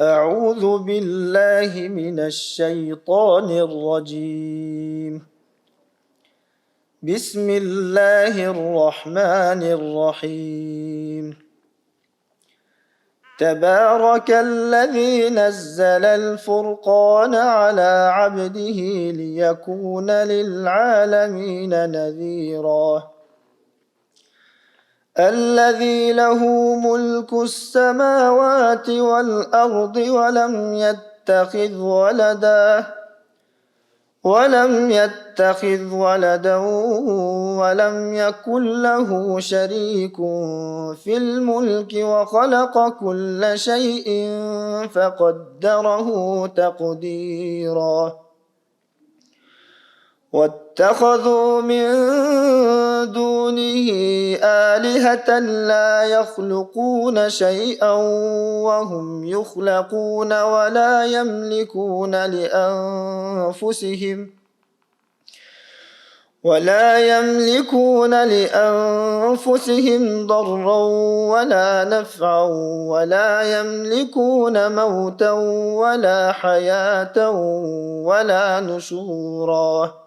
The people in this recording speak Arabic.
أعوذ بالله من الشيطان الرجيم. بسم الله الرحمن الرحيم. تبارك الذي نزل الفرقان على عبده ليكون للعالمين نذيرا. الذي له ملك السماوات والأرض ولم يتخذ ولدا ولم يكن له شريك في الملك وخلق كل شيء فقدره تقديرا. واتخذوا من دونه آلهة لا يخلقون شيئا وهم يخلقون ولا يملكون لأنفسهم ضرا ولا نفعا ولا يملكون موتا ولا حياة ولا نشورا.